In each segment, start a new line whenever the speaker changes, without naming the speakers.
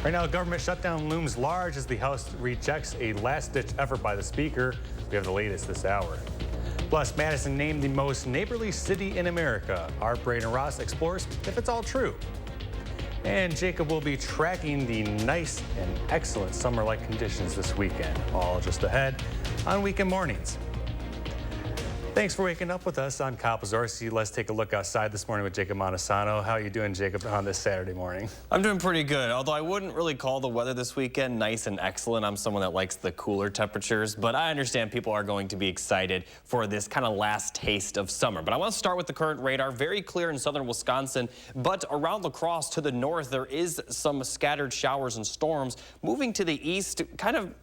Right now, a government shutdown looms large as the House rejects a last-ditch effort by the Speaker. We have the latest this hour. Plus, Madison named the most neighborly city in America. Our Braden Ross explores if it's all true. And Jacob will be tracking the nice and excellent summer-like conditions this weekend. All just ahead on Weekend Mornings. Thanks for waking up with us. I'm Kyle Pazorski. Let's take a look outside this morning with Jacob Montesano. How are you doing, Jacob, on this Saturday morning?
I'm doing pretty good, although I wouldn't really call the weather this weekend nice and excellent. I'm someone that likes the cooler temperatures, but I understand people are going to be excited for this kind of last taste of summer. But I want to start with the current radar. Very clear in southern Wisconsin, but around La Crosse to the north, there is some scattered showers and storms. Moving to the east,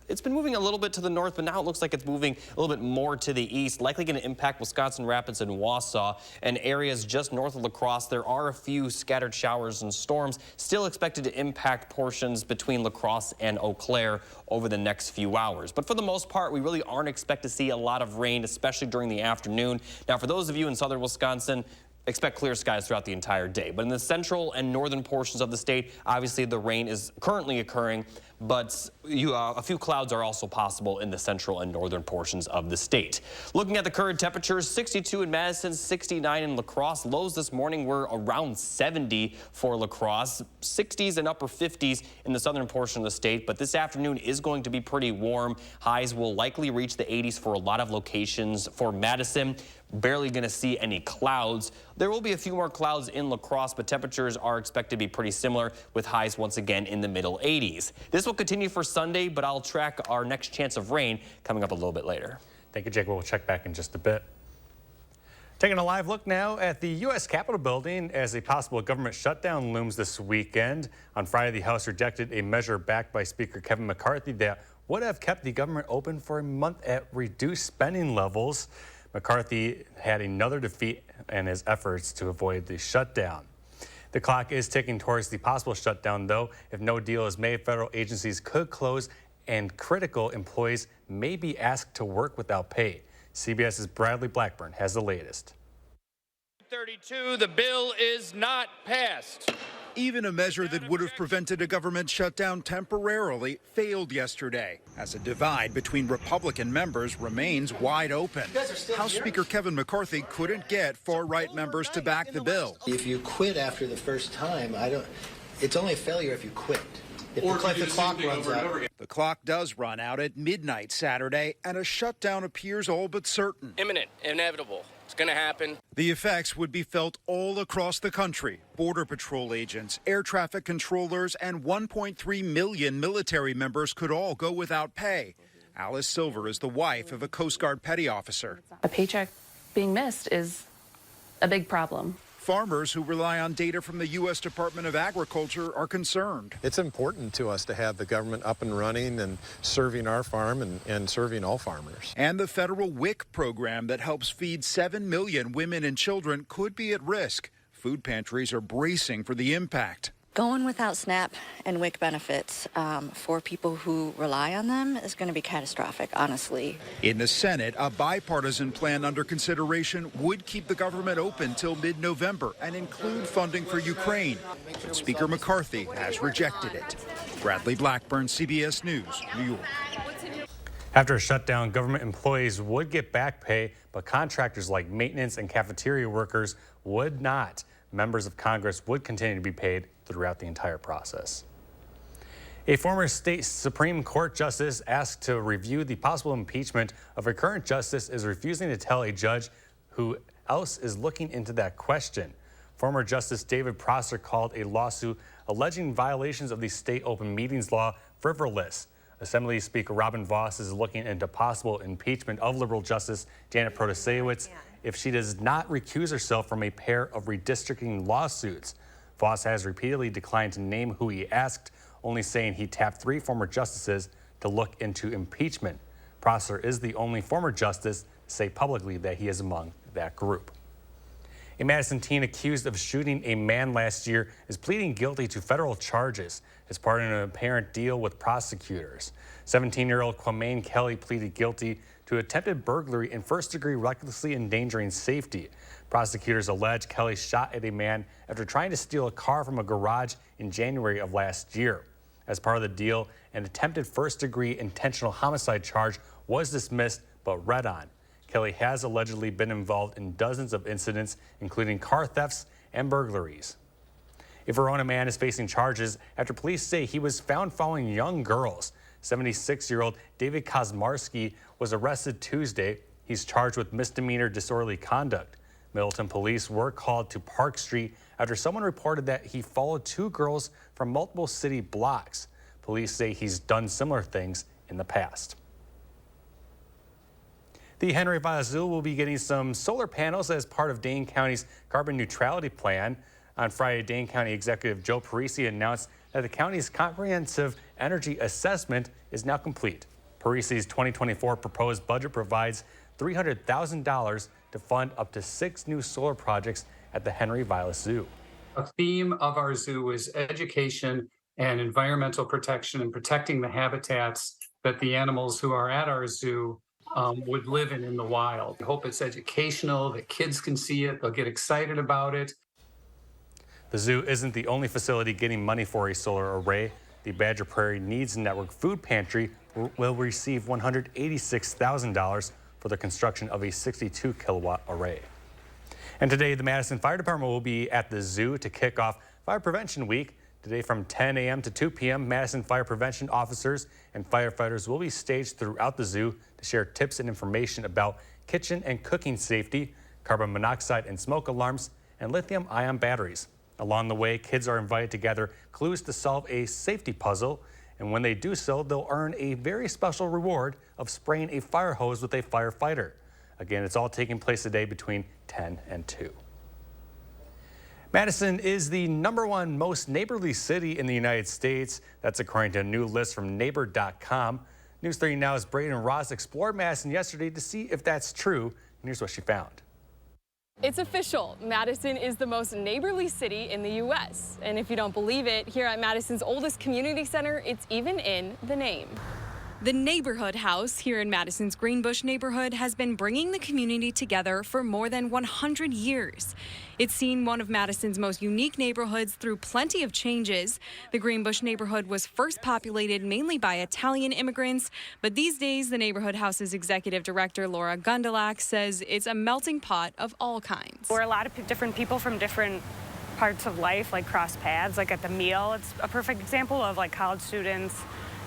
it's been moving a little bit to the north, but now it looks like it's moving a little bit more to the east, likely going to impact Wisconsin Rapids and Wausau and areas just north of La Crosse. There are a few scattered showers and storms still expected to impact portions between La Crosse and Eau Claire over the next few hours. But for the most part, we really aren't expected to see a lot of rain, especially during the afternoon. Now, for those of you in southern Wisconsin, expect clear skies throughout the entire day. But in the central and northern portions of the state, obviously the rain is currently occurring, but a few clouds are also possible in the central and northern portions of the state. Looking at the current temperatures, 62 in Madison, 69 in La Crosse. Lows this morning were around 70 for La Crosse, 60s and upper 50s in the southern portion of the state. But this afternoon is going to be pretty warm. Highs will likely reach the 80s for a lot of locations. For Madison, barely going to see any clouds. There will be a few more clouds in La Crosse, but temperatures are expected to be pretty similar with highs once again in the middle 80s. This will continue for Sunday, but I'll track our next chance of rain coming up a little bit later.
Thank you, Jacob. We'll check back in just a bit. Taking a live look now at the U.S. Capitol building as a possible government shutdown looms this weekend. On Friday, the House rejected a measure backed by Speaker Kevin McCarthy that would have kept the government open for a month at reduced spending levels. McCarthy had another defeat in his efforts to avoid the shutdown. The clock is ticking towards the possible shutdown, though. If no deal is made, federal agencies could close and critical employees may be asked to work without pay. CBS's Bradley Blackburn has the latest.
32, the bill is not passed.
Even a measure that would have prevented a government shutdown temporarily failed yesterday, as a divide between Republican members remains wide open. House Speaker Kevin McCarthy couldn't get far-right members to back the bill.
If you quit after the first time, it's only a failure if you quit. If the clock runs out.
The clock does run out at midnight Saturday, and a shutdown appears all but certain.
Imminent, inevitable. It's going to happen.
The effects would be felt all across the country. Border Patrol agents, air traffic controllers, and 1.3 million military members could all go without pay. Alice Silver is the wife of a Coast Guard petty officer.
A paycheck being missed is a big problem.
Farmers who rely on data from the U.S. Department of Agriculture are concerned.
It's important to us to have the government up and running and serving our farm and serving all farmers.
And the federal WIC program that helps feed 7 million women and children could be at risk. Food pantries are bracing for the impact.
Going without SNAP and WIC benefits for people who rely on them is going to be catastrophic, honestly.
In the Senate, a bipartisan plan under consideration would keep the government open till mid-November and include funding for Ukraine. But Speaker McCarthy has rejected it. Bradley Blackburn, CBS News, New York.
After a shutdown, government employees would get back pay, but contractors like maintenance and cafeteria workers would not. Members of Congress would continue to be paid throughout the entire process. A former state Supreme Court justice asked to review the possible impeachment of a current justice is refusing to tell a judge who else is looking into that question. Former Justice David Prosser called a lawsuit alleging violations of the state open meetings law frivolous. Assembly Speaker Robin Vos is looking into possible impeachment of liberal Justice Janet Protasewicz if she does not recuse herself from a pair of redistricting lawsuits. Vos has repeatedly declined to name who he asked, only saying he tapped 3 former justices to look into impeachment. Prosser is the only former justice to say publicly that he is among that group. A Madison teen accused of shooting a man last year is pleading guilty to federal charges as part of an apparent deal with prosecutors. 17-year-old Quamaine Kelly pleaded guilty to attempted burglary and first-degree recklessly endangering safety. Prosecutors allege Kelly shot at a man after trying to steal a car from a garage in January of last year. As part of the deal, an attempted first-degree intentional homicide charge was dismissed but read on. Kelly has allegedly been involved in dozens of incidents, including car thefts and burglaries. A Verona man is facing charges after police say he was found following young girls. 76-year-old David Kosmarski was arrested Tuesday. He's charged with misdemeanor disorderly conduct. Middleton police were called to Park Street after someone reported that he followed two girls from multiple city blocks. Police say he's done similar things in the past. The Henry Vilas Zoo will be getting some solar panels as part of Dane County's carbon neutrality plan. On Friday, Dane County Executive Joe Parisi announced that the county's comprehensive energy assessment is now complete. Parisi's 2024 proposed budget provides $300,000 to fund up to 6 new solar projects at the Henry Vilas Zoo.
A theme of our zoo is education and environmental protection and protecting the habitats that the animals who are at our zoo would live in the wild. I hope it's educational, that kids can see it, they'll get excited about it.
The zoo isn't the only facility getting money for a solar array. The Badger Prairie Needs Network Food Pantry will receive $186,000 for the construction of a 62-kilowatt array. And today, the Madison Fire Department will be at the zoo to kick off Fire Prevention Week. Today from 10 a.m. to 2 p.m., Madison Fire Prevention officers and firefighters will be staged throughout the zoo to share tips and information about kitchen and cooking safety, carbon monoxide and smoke alarms, and lithium-ion batteries. Along the way, kids are invited to gather clues to solve a safety puzzle, and when they do so, they'll earn a very special reward of spraying a fire hose with a firefighter. Again, it's all taking place today between 10 and 2. Madison is the #1 most neighborly city in the United States. That's according to a new list from Neighbor.com. News 3 Now's Braden Ross explored Madison yesterday to see if that's true, and here's what she found.
It's official. Madison is the most neighborly city in the U.S. And if you don't believe it, here at Madison's oldest community center, it's even in the name. The Neighborhood House here in Madison's Greenbush neighborhood has been bringing the community together for more than 100 years. It's seen one of Madison's most unique neighborhoods through plenty of changes. The Greenbush neighborhood was first populated mainly by Italian immigrants, but these days the Neighborhood House's executive director, Laura Gundlach, says it's a melting pot of all kinds.
We're a lot of different people from different parts of life, like cross paths. Like at the meal, it's a perfect example of like college students,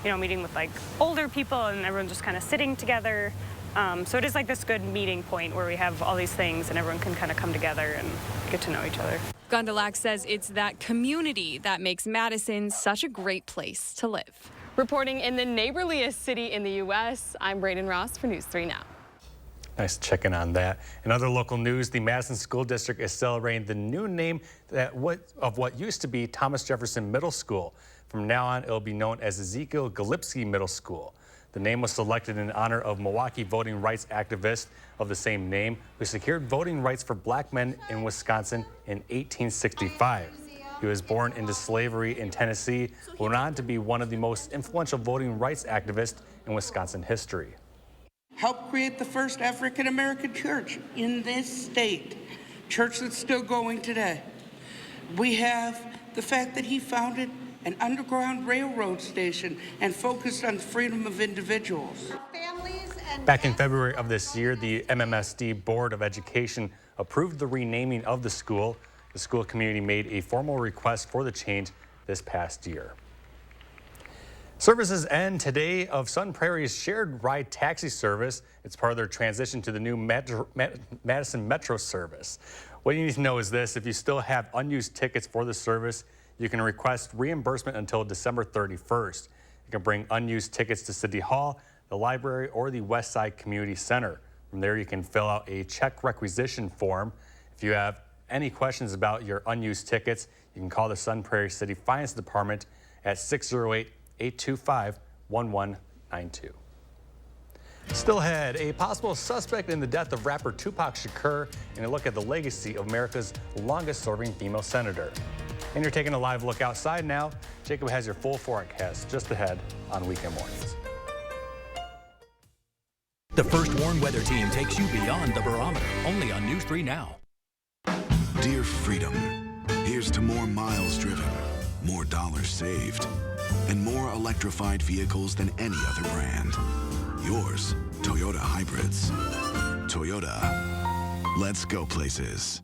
you know, meeting with like older people and everyone just kind of sitting together. So it is like this good meeting point where we have all these things and everyone can kind of come together and get to know each other.
Gundlach says it's that community that makes Madison such a great place to live. Reporting in the neighborliest city in the U.S., I'm Braden Ross for News 3 Now.
Nice checking on that. In other local news, the Madison School District is celebrating the new name of what used to be Thomas Jefferson Middle School. From now on, it'll be known as Ezekiel Galipsky Middle School. The name was selected in honor of Milwaukee voting rights activist of the same name who secured voting rights for black men in Wisconsin in 1865. He was born into slavery in Tennessee, but went on to be one of the most influential voting rights activists in Wisconsin history.
Helped create the first African-American church in this state, church that's still going today. We have the fact that he founded an underground railroad station and focused on freedom of individuals.
Back in February of this year, the MMSD Board of Education approved the renaming of the school. The school community made a formal request for the change this past year. Services end today of Sun Prairie's shared ride taxi service. It's part of their transition to the new Madison Metro service. What you need to know is this: if you still have unused tickets for the service, you can request reimbursement until December 31st. You can bring unused tickets to City Hall, the library, or the West Side Community Center. From there, you can fill out a check requisition form. If you have any questions about your unused tickets, you can call the Sun Prairie City Finance Department at 608-825-1192. Still ahead, a possible suspect in the death of rapper Tupac Shakur, and a look at the legacy of America's longest-serving female senator. And you're taking a live look outside now. Jacob has your full forecast just ahead on Weekend Mornings.
The First Warn Weather Team takes you beyond the barometer, only on News 3 Now.
Dear Freedom, here's to more miles driven, more dollars saved, and more electrified vehicles than any other brand. Yours, Toyota Hybrids. Toyota, let's go places.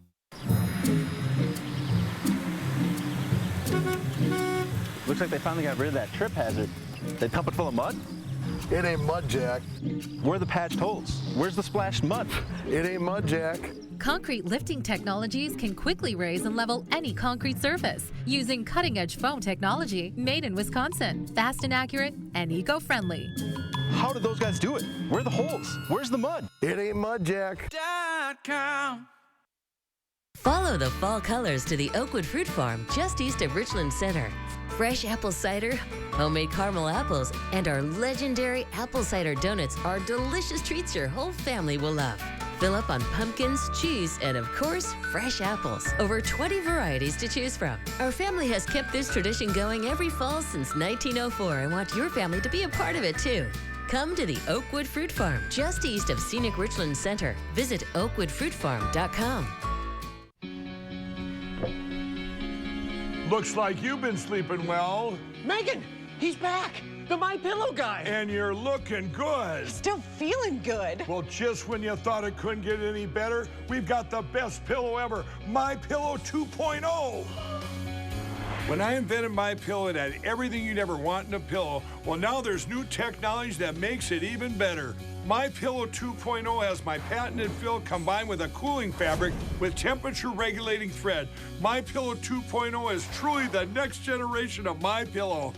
Looks like they finally got rid of that trip hazard. They pump it full of mud?
It ain't mud, Jack.
Where are the patched holes? Where's the splashed mud?
It ain't mud, Jack.
Concrete lifting technologies can quickly raise and level any concrete surface using cutting-edge foam technology made in Wisconsin. Fast and accurate and eco-friendly.
How did those guys do it? Where are the holes? Where's the mud?
It ain't mud, Jack.
Follow the fall colors to the Oakwood Fruit Farm just east of Richland Center. Fresh apple cider, homemade caramel apples, and our legendary apple cider donuts are delicious treats your whole family will love. Fill up on pumpkins, cheese, and of course, fresh apples. Over 20 varieties to choose from. Our family has kept this tradition going every fall since 1904 and want your family to be a part of it too. Come to the Oakwood Fruit Farm, just east of scenic Richland Center. Visit oakwoodfruitfarm.com.
Looks like you've been sleeping well.
Megan, he's back. The My Pillow guy.
And you're looking good.
Still feeling good.
Well, just when you thought it couldn't get any better, we've got the best pillow ever, My Pillow 2.0. When I invented My Pillow, it had everything you'd ever want in a pillow. Well, now there's new technology that makes it even better. My Pillow 2.0 has my patented fill combined with a cooling fabric with temperature regulating thread. My Pillow 2.0 is truly the next generation of My Pillow.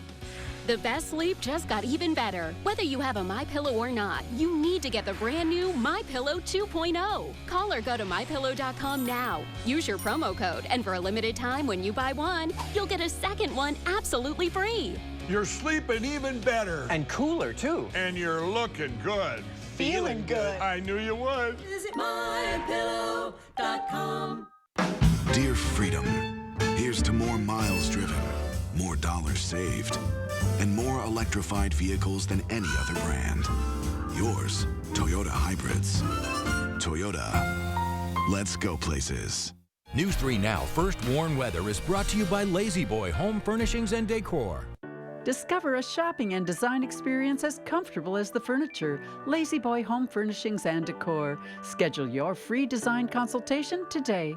The best sleep just got even better. Whether you have a MyPillow or not, you need to get the brand new MyPillow 2.0. Call or go to MyPillow.com now. Use your promo code, and for a limited time when you buy one, you'll get a second one absolutely free.
You're sleeping even better.
And cooler, too.
And you're looking good.
Feeling good.
I knew you would.
Visit MyPillow.com.
Dear Freedom, here's to more miles driven, more dollars saved, and more electrified vehicles than any other brand. Yours, Toyota Hybrids. Toyota, let's go places.
News 3 Now First Warn Weather is brought to you by Lazy Boy Home Furnishings and Decor.
Discover a shopping and design experience as comfortable as the furniture. Lazy Boy Home Furnishings and Decor. Schedule your free design consultation today.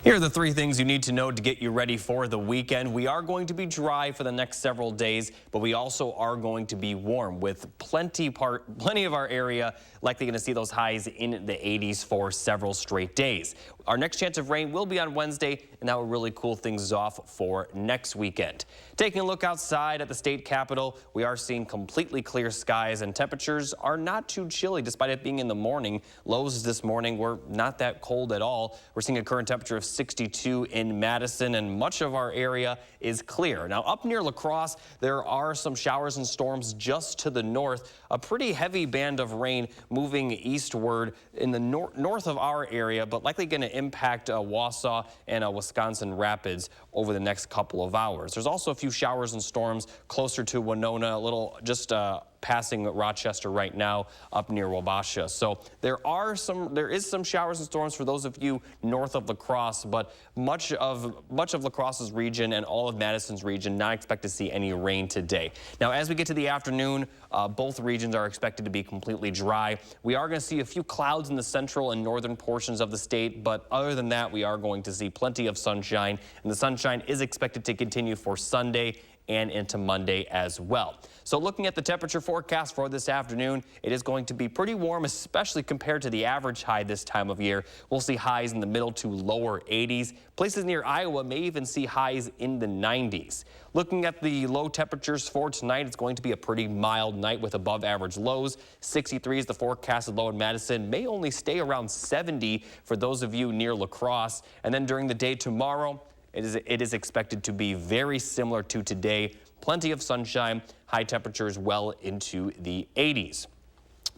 Here are the 3 things you need to know to get you ready for the weekend. We are going to be dry for the next several days, but we also are going to be warm with plenty of our area likely going to see those highs in the 80s for several straight days. Our next chance of rain will be on Wednesday, and that will really cool things off for next weekend. Taking a look outside at the state capitol, we are seeing completely clear skies, and temperatures are not too chilly despite it being in the morning. Lows this morning were not that cold at all. We're seeing a current temperature of 62 in Madison, and much of our area is clear. Now, up near La Crosse, there are some showers and storms just to the north. A pretty heavy band of rain moving eastward in the north of our area, but likely going to impact Wausau and Wisconsin Rapids over the next couple of hours. There's also a few showers and storms closer to Winona, a little just passing Rochester right now up near Wabasha. So there is some showers and storms for those of you north of La Crosse, but much of La Crosse's region and all of Madison's region not expect to see any rain today. Now, as we get to the afternoon, both regions are expected to be completely dry. We are going to see a few clouds in the central and northern portions of the state, but other than that, we are going to see plenty of sunshine, and the sunshine is expected to continue for Sunday and into Monday as well. So looking at the temperature forecast for this afternoon, it is going to be pretty warm, especially compared to the average high this time of year. We'll see highs in the middle to lower 80s. Places near Iowa may even see highs in the 90s. Looking at the low temperatures for tonight, it's going to be a pretty mild night with above average lows. 63 is the forecasted low in Madison. May only stay around 70 for those of you near La Crosse. And then during the day tomorrow, it is expected to be very similar to today. Plenty of sunshine, high temperatures well into the 80s.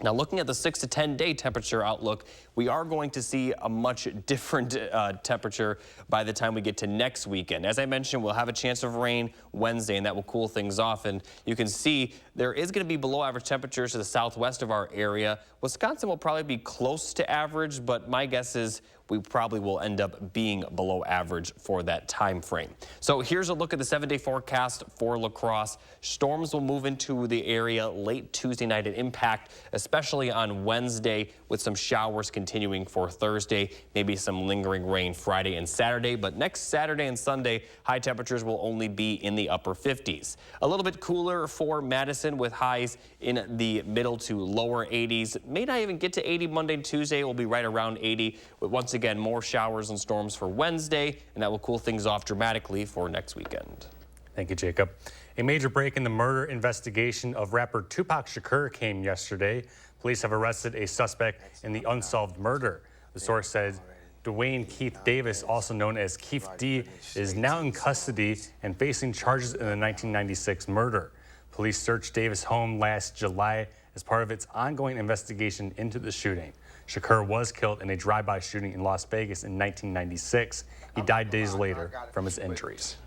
Now, looking at the 6 to 10 day temperature outlook, we are going to see a much different temperature by the time we get to next weekend. As I mentioned, we'll have a chance of rain Wednesday, and that will cool things off. And you can see there is going to be below average temperatures to the southwest of our area. Wisconsin will probably be close to average, but my guess is we probably will end up being below average for that time frame. So here's a look at the 7-day forecast for La Crosse. Storms will move into the area late Tuesday night and impact, especially on Wednesday, with some showers continuing for Thursday, maybe some lingering rain Friday and Saturday. But next Saturday and Sunday, high temperatures will only be in the upper 50s. A little bit cooler for Madison with highs in the middle to lower 80s. May not even get to 80 Monday and Tuesday. We'll be right around 80. But once again, more showers and storms for Wednesday, and that will cool things off dramatically for next weekend.
Thank you, Jacob. A major break in the murder investigation of rapper Tupac Shakur came yesterday. Police have arrested a suspect in the unsolved murder. The source said Dwayne Keith Davis, also known as Keith D, is now in custody and facing charges in the 1996 murder. Police searched Davis' home last July as part of its ongoing investigation into the shooting. Shakur was killed in a drive-by shooting in Las Vegas in 1996. He died days later from his injuries.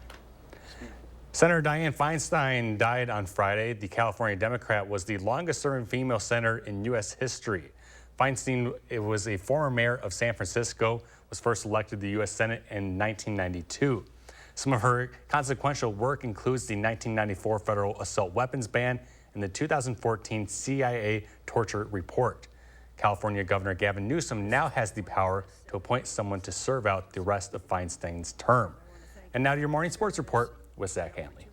Senator Dianne Feinstein died on Friday. The California Democrat was the longest-serving female senator in U.S. history. Feinstein was a former mayor of San Francisco, was first elected to the U.S. Senate in 1992. Some of her consequential work includes the 1994 federal assault weapons ban and the 2014 CIA torture report. California Governor Gavin Newsom now has the power to appoint someone to serve out the rest of Feinstein's term. And now to your morning sports report with Zach Hanley.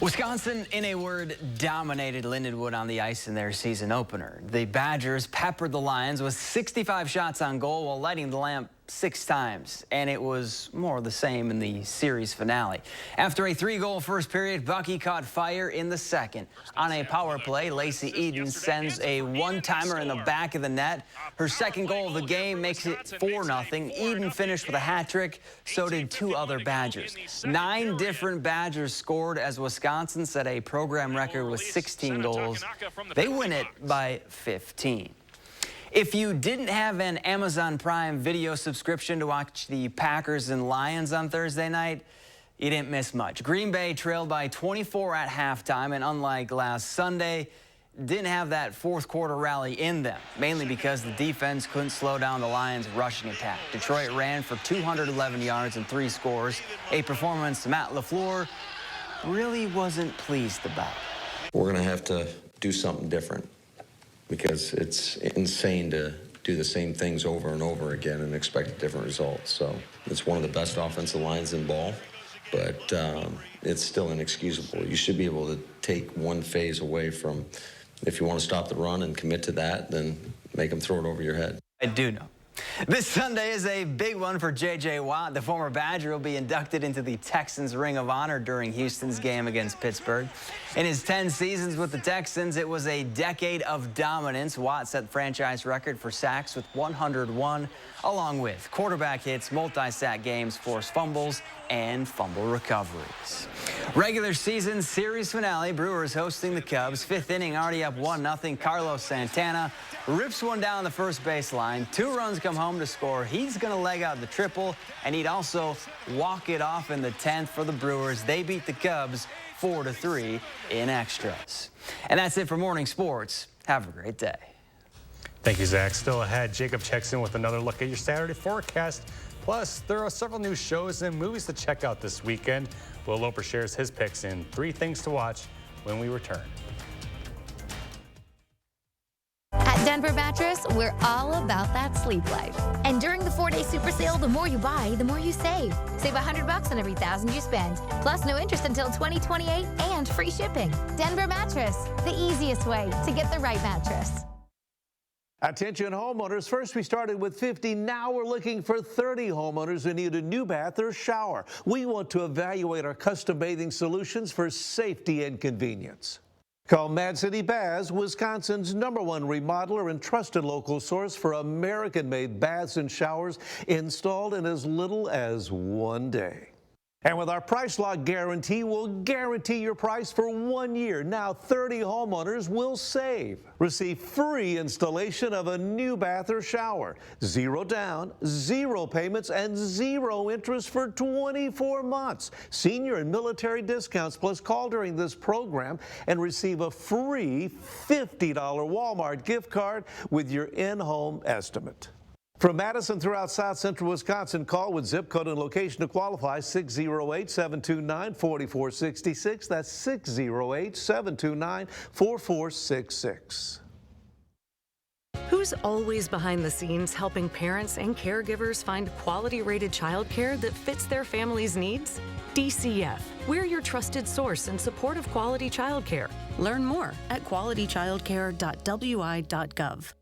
Wisconsin, in a word, dominated Lindenwood on the ice in their season opener. The Badgers peppered the Lions with 65 shots on goal while lighting the lamp 6 times, and it was more of the same in the series finale. After a 3-goal first period, Bucky caught fire in the second. On a power play, Lacey Eden sends a one-timer in the back of the net. Her second goal of the game makes it 4-0. Eden finished with a hat trick, so did 2 other Badgers. 9 different Badgers scored as Wisconsin set a program record with 16 goals. They win it by 15. If you didn't have an Amazon Prime Video subscription to watch the Packers and Lions on Thursday night, you didn't miss much. Green Bay trailed by 24 at halftime, and unlike last Sunday, didn't have that fourth quarter rally in them, mainly because the defense couldn't slow down the Lions' rushing attack. Detroit ran for 211 yards and 3 scores, a performance Matt LaFleur really wasn't pleased about.
We're going to have to do something different, because it's insane to do the same things over and over again and expect different results. So it's one of the best offensive lines in ball, but it's still inexcusable. You should be able to take one phase away from, if you want to stop the run and commit to that, then make them throw it over your head.
I do know. This Sunday is a big one for J.J. Watt. The former Badger will be inducted into the Texans Ring of Honor during Houston's game against Pittsburgh. In his 10 seasons with the Texans, it was a decade of dominance. Watt set the franchise record for sacks with 101, along with quarterback hits, multi-sack games, forced fumbles, and fumble recoveries. Regular season series finale, Brewers hosting the Cubs. 5th inning, already up 1-0. Carlos Santana rips one down the first baseline. 2 runs come home to score. He's going to leg out the triple, and he'd also walk it off in the 10th for the Brewers. They beat the Cubs 4-3 in extras. And that's it for morning sports. Have a great day.
Thank you, Zach. Still ahead, Jacob checks in with another look at your Saturday forecast. Plus, there are several new shows and movies to check out this weekend. Will Loper shares his picks in 3 things to watch when we return.
At Denver Mattress, we're all about that sleep life. And during the 4-day super sale, the more you buy, the more you save. Save $100 on every $1,000 you spend. Plus no interest until 2028 and free shipping. Denver Mattress, the easiest way to get the right mattress.
Attention homeowners, first we started with 50, now we're looking for 30 homeowners who need a new bath or shower. We want to evaluate our custom bathing solutions for safety and convenience. Call Mad City Baths, Wisconsin's #1 remodeler and trusted local source for American-made baths and showers installed in as little as 1 day. And with our Price Lock Guarantee, we'll guarantee your price for 1 year. Now 30 homeowners will save. Receive free installation of a new bath or shower. 0 down, 0 payments, and 0 interest for 24 months. Senior and military discounts, plus call during this program and receive a free $50 Walmart gift card with your in-home estimate. From Madison throughout South Central Wisconsin, call with zip code and location to qualify 608-729-4466. That's 608-729-4466.
Who's always behind the scenes helping parents and caregivers find quality-rated childcare that fits their family's needs? DCF. We're your trusted source in support of quality childcare. Learn more at qualitychildcare.wi.gov.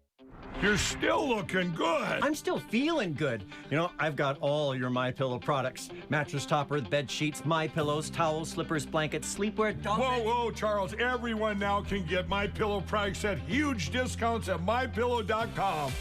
You're still looking good.
I'm still feeling good. You know, I've got all your MyPillow products. Mattress topper, bed sheets, MyPillows, towels, slippers, blankets, sleepwear.
Whoa, Charles. Everyone now can get MyPillow products at huge discounts at MyPillow.com.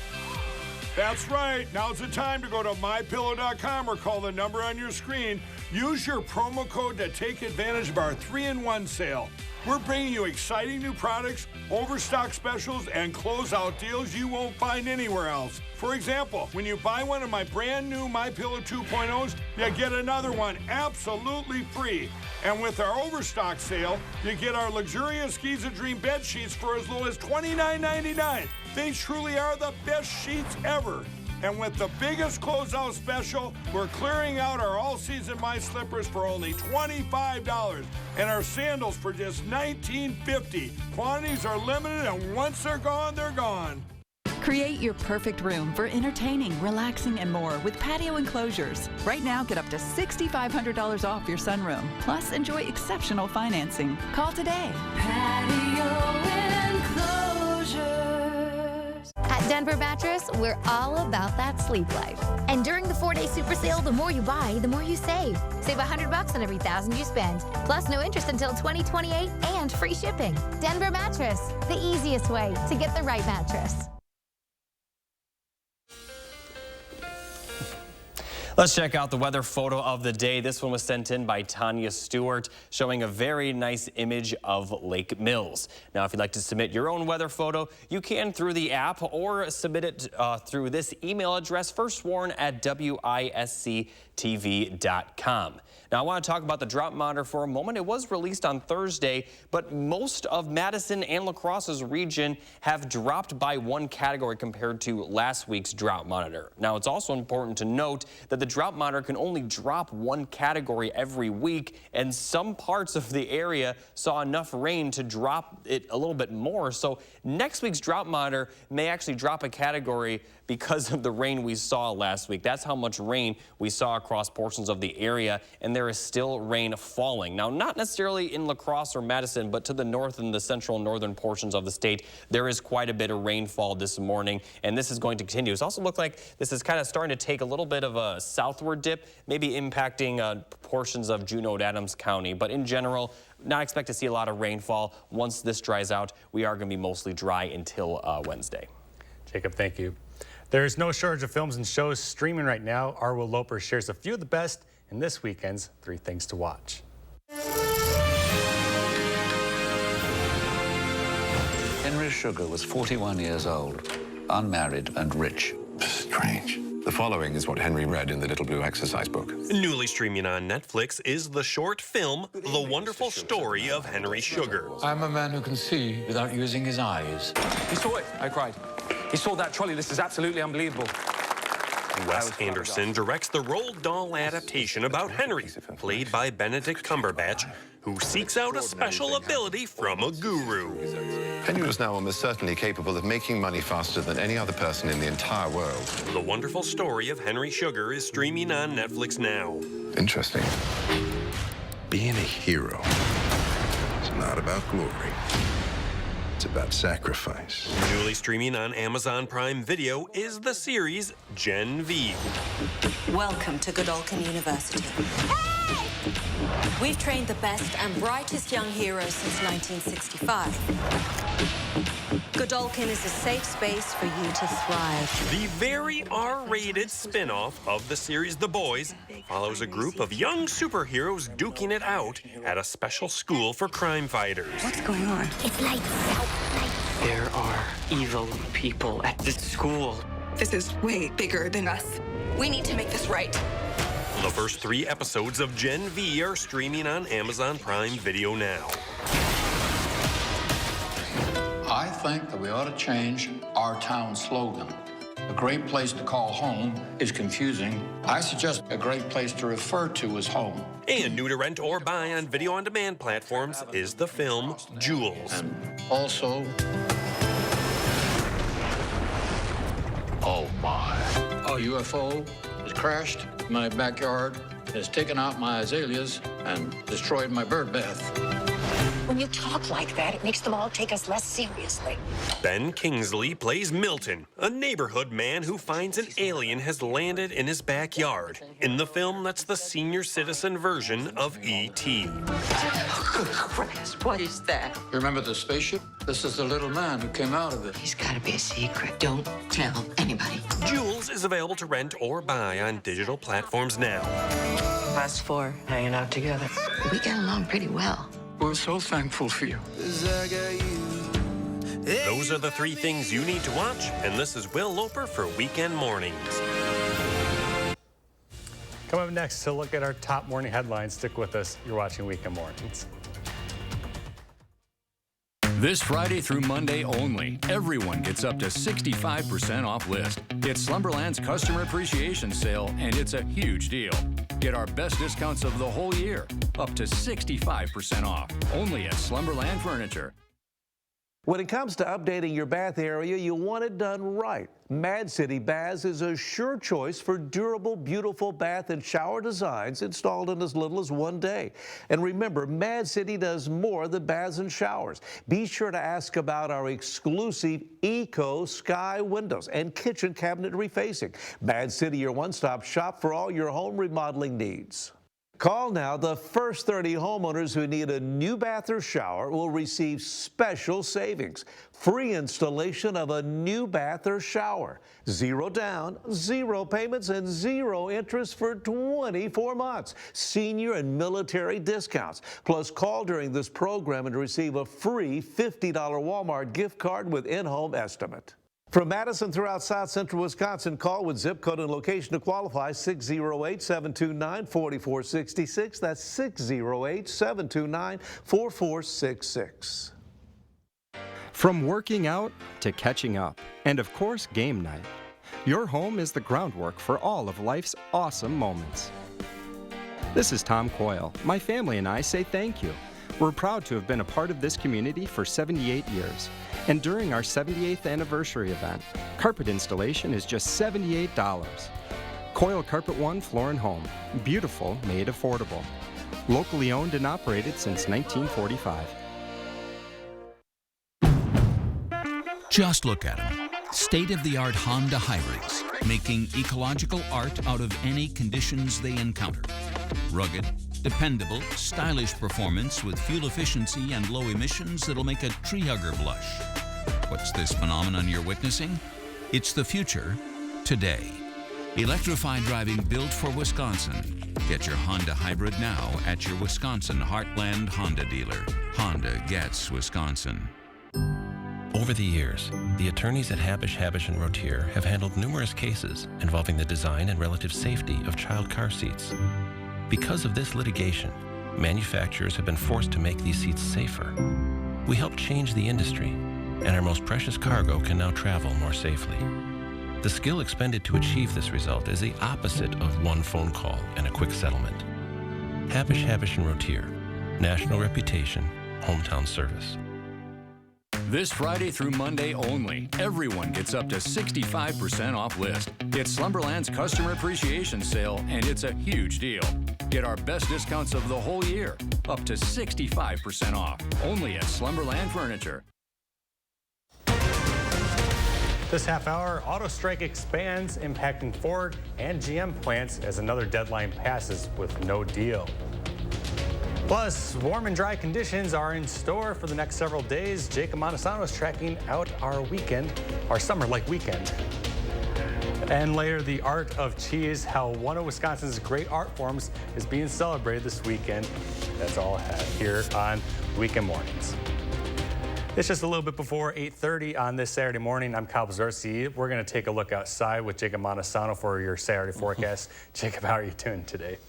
That's right. Now's the time to go to MyPillow.com or call the number on your screen. Use your promo code to take advantage of our 3-in-1 sale. We're bringing you exciting new products, overstock specials, and closeout deals you won't find anywhere else. For example, when you buy one of my brand new MyPillow 2.0s, you get another one absolutely free. And with our overstock sale, you get our luxurious Giza Dream bed sheets for as low as $29.99. They truly are the best sheets ever. And with the biggest closeout special, we're clearing out our all-season My Slippers for only $25 and our sandals for just $19.50. Quantities are limited, and once they're gone, they're gone.
Create your perfect room for entertaining, relaxing, and more with patio enclosures. Right now, get up to $6,500 off your sunroom. Plus, enjoy exceptional financing. Call today. Patio enclosures.
At Denver Mattress, we're all about that sleep life. And during the 4-day super sale, the more you buy, the more you save. Save $100 on every $1,000 you spend. Plus no interest until 2028 and free shipping. Denver Mattress, the easiest way to get the right mattress.
Let's check out the weather photo of the day. This one was sent in by Tanya Stewart, showing a very nice image of Lake Mills. Now, if you'd like to submit your own weather photo, you can through the app or submit it through this email address, firstwarn@WISC-TV.com. Now, I want to talk about the drought monitor for a moment. It was released on Thursday, but most of Madison and La Crosse's region have dropped by 1 category compared to last week's drought monitor. Now, it's also important to note that the drought monitor can only drop 1 category every week, and some parts of the area saw enough rain to drop it a little bit more. So next week's drought monitor may actually drop a category because of the rain we saw last week. That's how much rain we saw across portions of the area, and there is still rain falling. Now, not necessarily in La Crosse or Madison, but to the north and the central and northern portions of the state, there is quite a bit of rainfall this morning, and this is going to continue. It also looks like this is kind of starting to take a little bit of a southward dip, maybe impacting portions of Juneau, Adams County, but in general, not expect to see a lot of rainfall. Once this dries out, we are going to be mostly dry until Wednesday.
Jacob, thank you. There is no shortage of films and shows streaming right now. Arwell Loper shares a few of the best in this weekend's 3 Things to Watch.
Henry Sugar was 41 years old, unmarried and rich.
Strange. The following is what Henry read in the Little Blue Exercise Book.
Newly streaming on Netflix is the short film, The Wonderful Story of Henry Sugar.
I'm a man who can see without using his eyes.
He saw it, I cried. He saw that trolley. This is absolutely unbelievable.
Wes Anderson directs the Roald Dahl adaptation about Henry, played by Benedict Cumberbatch, who seeks out a special ability from a guru.
Henry was now almost certainly capable of making money faster than any other person in the entire world.
The Wonderful Story of Henry Sugar is streaming on Netflix now.
Interesting. Being a hero is not about glory. It's about sacrifice.
Newly streaming on Amazon Prime Video is the series Gen V.
Welcome to Godolphin University. Hey!
We've trained the best and brightest young heroes since 1965. Godolphin is a safe space for you to thrive.
The very R-rated spin-off of the series The Boys follows a group of young superheroes duking it out at a special school for crime fighters.
What's going on?
It's lights out.
There are evil people at this school.
This is way bigger than us. We need to make this right.
The first 3 episodes of Gen V are streaming on Amazon Prime Video now.
I think that we ought to change our town slogan. A great place to call home is confusing. I suggest a great place to refer to as home.
And new to rent or buy on video-on-demand platforms is the film Jewels.
And also, oh my, a UFO has crashed in my backyard, has taken out my azaleas, and destroyed my bird bath.
When you talk like that, it makes them all take us less seriously.
Ben Kingsley plays Milton, a neighborhood man who finds an alien has landed in his backyard. In the film, that's the senior citizen version of E.T.
Good Christ, what is that?
You remember the spaceship? This is the little man who came out of it.
He's got to be a secret. Don't tell anybody.
Jewels is available to rent or buy on digital platforms now.
Us 4 hanging out together.
We get along pretty well.
We're so thankful for you.
Those are the 3 things you need to watch, and this is Will Loper for Weekend Mornings.
Coming up next to look at our top morning headlines. Stick with us. You're watching Weekend Mornings.
This Friday through Monday only, everyone gets up to 65% off list. It's Slumberland's Customer Appreciation Sale, and it's a huge deal. Get our best discounts of the whole year, up to 65% off, only at Slumberland Furniture.
When it comes to updating your bath area, you want it done right. Mad City Baths is a sure choice for durable, beautiful bath and shower designs installed in as little as 1 day. And remember, Mad City does more than baths and showers. Be sure to ask about our exclusive Eco Sky windows and kitchen cabinet refacing. Mad City, your one-stop shop for all your home remodeling needs. Call now. The first 30 homeowners who need a new bath or shower will receive special savings. Free installation of a new bath or shower. 0 down, 0 payments, and 0 interest for 24 months. Senior and military discounts. Plus, call during this program and receive a free $50 Walmart gift card with in-home estimate. From Madison throughout South Central Wisconsin, call with zip code and location to qualify 608-729-4466. That's 608-729-4466.
From working out to catching up, and of course, game night. Your home is the groundwork for all of life's awesome moments. This is Tom Coyle. My family and I say thank you. We're proud to have been a part of this community for 78 years. And during our 78th anniversary event, carpet installation is just $78. Coyle Carpet One Floor and Home. Beautiful, made affordable. Locally owned and operated since 1945.
Just look at them. State-of-the-art Honda hybrids, making ecological art out of any conditions they encounter. Rugged, dependable, stylish performance with fuel efficiency and low emissions that'll make a tree hugger blush. What's this phenomenon you're witnessing? It's the future, today. Electrified driving built for Wisconsin. Get your Honda hybrid now at your Wisconsin Heartland Honda dealer. Honda gets Wisconsin.
Over the years, the attorneys at Habish, Habish & Rotier have handled numerous cases involving the design and relative safety of child car seats. Because of this litigation, manufacturers have been forced to make these seats safer. We helped change the industry, and our most precious cargo can now travel more safely. The skill expended to achieve this result is the opposite of one phone call and a quick settlement. Habish, Habish & Rotier, national reputation, hometown service.
This Friday through Monday only, everyone gets up to 65% off list. It's Slumberland's Customer Appreciation Sale, and it's a huge deal. Get our best discounts of the whole year, up to 65% off, only at Slumberland Furniture.
This half hour, auto strike expands, impacting Ford and GM plants as another deadline passes with no deal. Plus, warm and dry conditions are in store for the next several days. Jacob Montesano is tracking out our weekend, our summer-like weekend. And later, the art of cheese, how one of Wisconsin's great art forms is being celebrated this weekend. That's all I have here on Weekend Mornings. It's just a little bit before 8:30 on this Saturday morning. I'm Kyle Bzarski. We're going to take a look outside with Jacob Montesano for your Saturday forecast. Jacob, how are you doing today?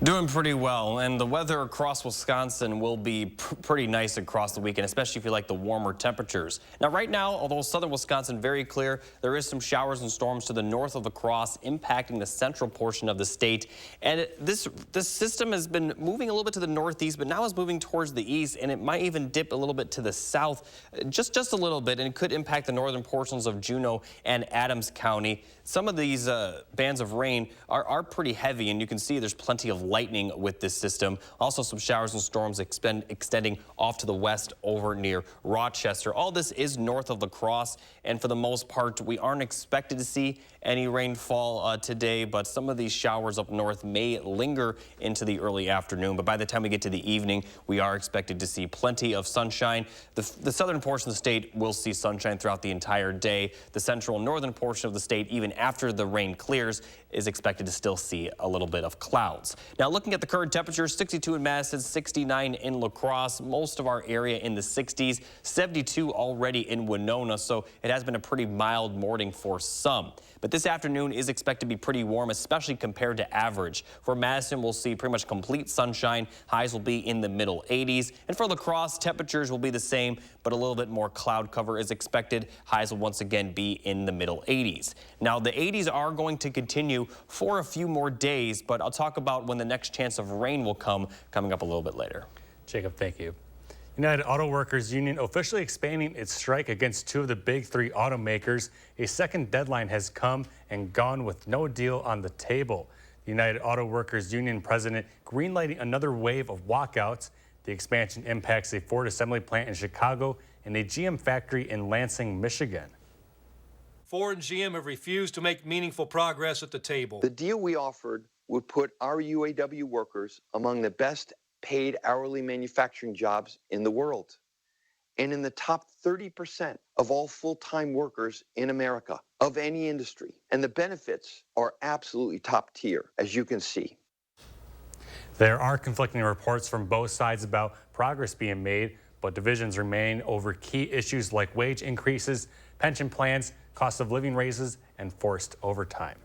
Doing pretty well, and the weather across Wisconsin will be pretty nice across the weekend, especially if you like the warmer temperatures. Now, right now, although southern Wisconsin very clear, there is some showers and storms to the north of the cross impacting the central portion of the state. And this system has been moving a little bit to the northeast, but now is moving towards the east, and it might even dip a little bit to the south, just a little bit, and it could impact the northern portions of Juneau and Adams County. Some of these bands of rain are pretty heavy, and you can see there's plenty of lightning with this system. Also some showers and storms extending off to the west over near Rochester. All this is north of La Crosse, and for the most part, we aren't expected to see any rainfall today, but some of these showers up north may linger into the early afternoon. But by the time we get to the evening, we are expected to see plenty of sunshine. The southern portion of the state will see sunshine throughout the entire day. The central and northern portion of the state, even after the rain clears, is expected to still see a little bit of clouds. Now, looking at the current temperatures, 62 in Madison, 69 in La Crosse, most of our area in the 60s, 72 already in Winona, so it has been a pretty mild morning for some. But this afternoon is expected to be pretty warm, especially compared to average. For Madison, we'll see pretty much complete sunshine. Highs will be in the middle 80s. And for La Crosse, temperatures will be the same, but a little bit more cloud cover is expected. Highs will once again be in the middle 80s. Now, the 80s are going to continue for a few more days, but I'll talk about when the next chance of rain will come, coming up a little bit later.
Jacob, thank you. United Auto Workers Union officially expanding its strike against two of the big three automakers. A second deadline has come and gone with no deal on the table. The United Auto Workers Union president greenlighting another wave of walkouts. The expansion impacts a Ford assembly plant in Chicago and a GM factory in Lansing, Michigan.
Ford and GM have refused to make meaningful progress at the table.
The deal we offered would put our UAW workers among the best paid hourly manufacturing jobs in the world and in the top 30% of all full-time workers in America of any industry. And the benefits are absolutely top tier, as you can see.
There are conflicting reports from both sides about progress being made, but divisions remain over key issues like wage increases, pension plans, cost of living raises, and forced overtime.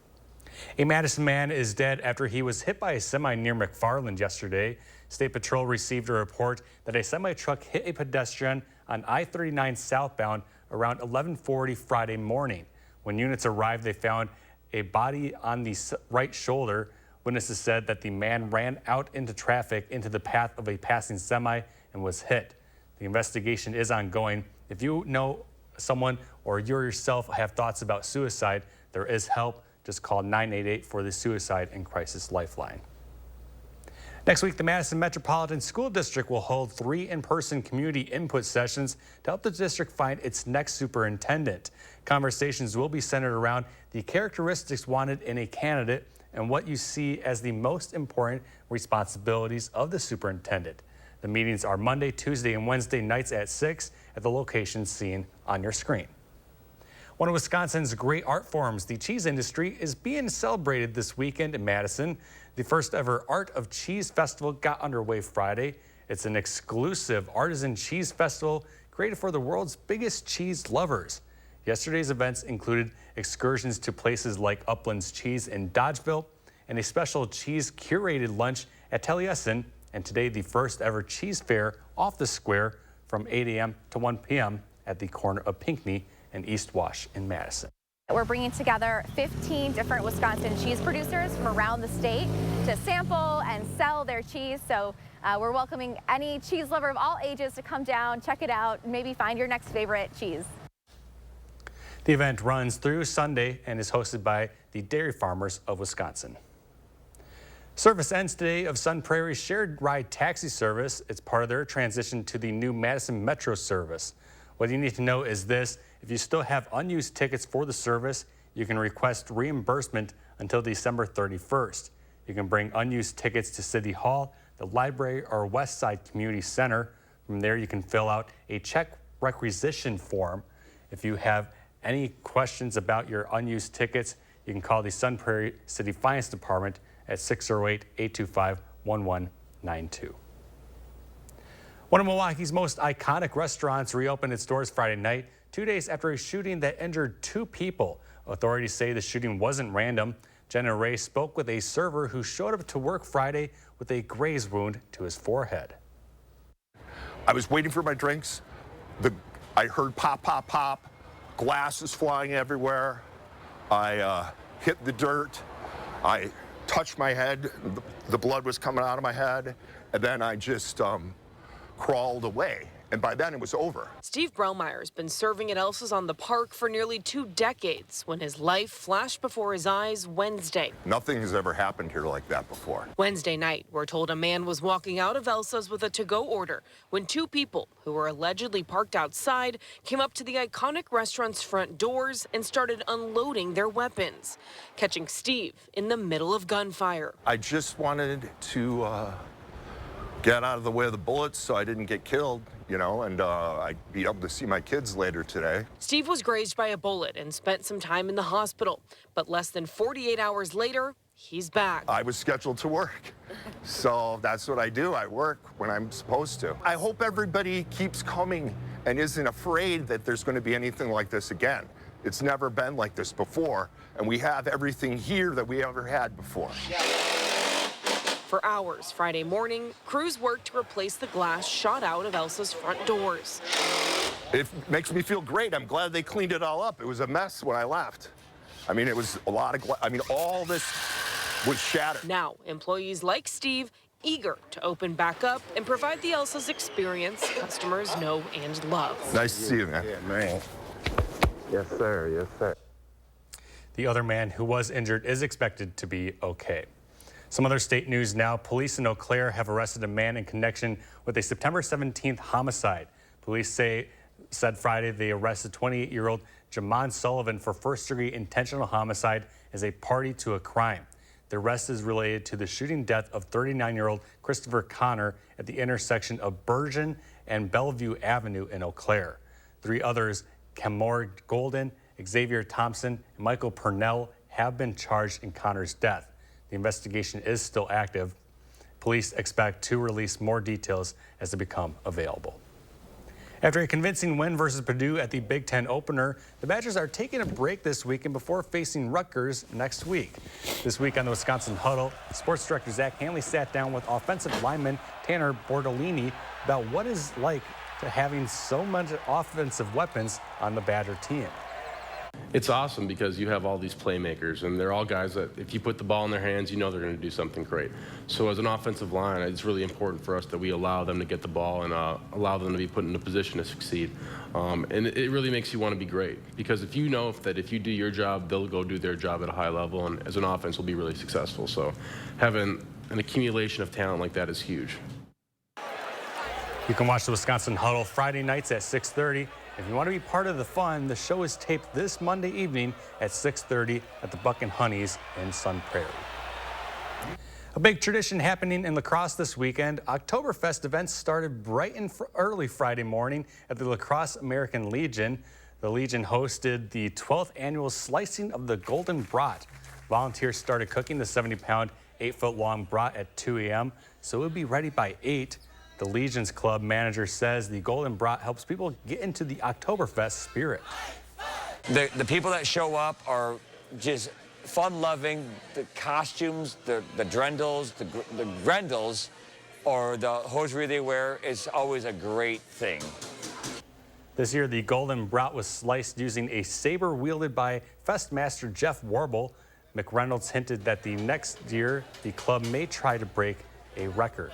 A Madison man is dead after he was hit by a semi near McFarland yesterday. State Patrol received a report that a semi-truck hit a pedestrian on I-39 southbound around 11:40 Friday morning. When units arrived, they found a body on the right shoulder. Witnesses said that the man ran out into traffic into the path of a passing semi and was hit. The investigation is ongoing. If you know someone or you yourself have thoughts about suicide, there is help. Just call 988 for the Suicide and Crisis Lifeline. Next week, the Madison Metropolitan School District will hold 3 in-person community input sessions to help the district find its next superintendent. Conversations will be centered around the characteristics wanted in a candidate and what you see as the most important responsibilities of the superintendent. The meetings are Monday, Tuesday, and Wednesday nights at 6 at the locations seen on your screen. One of Wisconsin's great art forms, the cheese industry, is being celebrated this weekend in Madison. The first ever Art of Cheese Festival got underway Friday. It's an exclusive artisan cheese festival created for the world's biggest cheese lovers. Yesterday's events included excursions to places like Upland's Cheese in Dodgeville and a special cheese curated lunch at Taliesin, and today the first ever cheese fair off the square from 8 a.m. to 1 p.m. at the corner of Pinckney and East Wash in Madison.
We're bringing together 15 different Wisconsin cheese producers from around the state to sample and sell their cheese. So we're welcoming any cheese lover of all ages to come down, check it out, and maybe find your next favorite cheese.
The event runs through Sunday and is hosted by the Dairy Farmers of Wisconsin. Service ends today of Sun Prairie's shared ride taxi service. It's part of their transition to the new Madison Metro service. What you need to know is this: if you still have unused tickets for the service, you can request reimbursement until December 31st. You can bring unused tickets to City Hall, the library, or West Side Community Center. From there, you can fill out a check requisition form. If you have any questions about your unused tickets, you can call the Sun Prairie City Finance Department at 608-825-1192. One of Milwaukee's most iconic restaurants reopened its doors Friday night, 2 days after a shooting that injured 2 people. Authorities say the shooting wasn't random. Jenna Ray spoke with a server who showed up to work Friday with a graze wound to his forehead.
I was waiting for my drinks. I heard pop, pop, pop, glasses flying everywhere. I hit the dirt. I touched my head. The blood was coming out of my head. And then I just crawled away. And by then it was over.
Steve Braumeyer's been serving at Elsa's on the Park for nearly 2 decades when his life flashed before his eyes Wednesday.
Nothing has ever happened here like that before.
Wednesday night, we're told a man was walking out of Elsa's with a to-go order when 2 people who were allegedly parked outside came up to the iconic restaurant's front doors and started unloading their weapons, catching Steve in the middle of gunfire.
I just wanted to get out of the way of the bullets so I didn't get killed, you know, and I'd be able to see my kids later today.
Steve was grazed by a bullet and spent some time in the hospital, but less than 48 hours later, he's back.
I was scheduled to work, so that's what I do. I work when I'm supposed to. I hope everybody keeps coming and isn't afraid that there's going to be anything like this again. It's never been like this before, and we have everything here that we ever had before.
For hours Friday morning, crews worked to replace the glass shot out of Elsa's front doors.
It makes me feel great. I'm glad they cleaned it all up. It was a mess when I left. I mean, it was a lot of glass. I mean, all this was shattered.
Now, employees like Steve eager to open back up and provide the Elsa's experience customers know and love.
Nice to see you, man. Yeah, man. Yes, sir. Yes, sir.
The other man who was injured is expected to be okay. Some other state news now. Police in Eau Claire have arrested a man in connection with a September 17th homicide. Police said Friday they arrested 28-year-old Jamon Sullivan for first-degree intentional homicide as a party to a crime. The arrest is related to the shooting death of 39-year-old Christopher Connor at the intersection of Bergen and Bellevue Avenue in Eau Claire. 3 others, Camor Golden, Xavier Thompson, and Michael Purnell, have been charged in Connor's death. The investigation is still active. Police expect to release more details as they become available. After a convincing win versus Purdue at the Big Ten opener, the Badgers are taking a break this weekend before facing Rutgers next week. This week on the Wisconsin Huddle, sports director Zach Hanley sat down with offensive lineman Tanner Bordolini about what it's like to having so much offensive weapons on the Badger team.
It's awesome because you have all these playmakers, and they're all guys that if you put the ball in their hands, you know they're going to do something great. So as an offensive line, it's really important for us that we allow them to get the ball and allow them to be put in a position to succeed. And it really makes you want to be great, because if you know that if you do your job, they'll go do their job at a high level, and as an offense, we'll be really successful. So having an accumulation of talent like that is huge.
You can watch the Wisconsin Huddle Friday nights at 6:30. If you want to be part of the fun, the show is taped this Monday evening at 6:30 at the Buck and Honeys in Sun Prairie. A big tradition happening in La Crosse this weekend. Oktoberfest events started bright and early Friday morning at the La Crosse American Legion. The Legion hosted the 12th annual slicing of the Golden Brat. Volunteers started cooking the 70-pound, 8-foot-long brat at 2 a.m., so it would be ready by 8. The Legion's club manager says the Golden Brat helps people get into the Oktoberfest spirit.
The people that show up are just fun-loving. The costumes, the drendels, the grendels, or the hosiery they wear is always a great thing.
This year, the Golden Brat was sliced using a saber wielded by Festmaster Jeff Warble. McReynolds hinted that the next year, the club may try to break a record.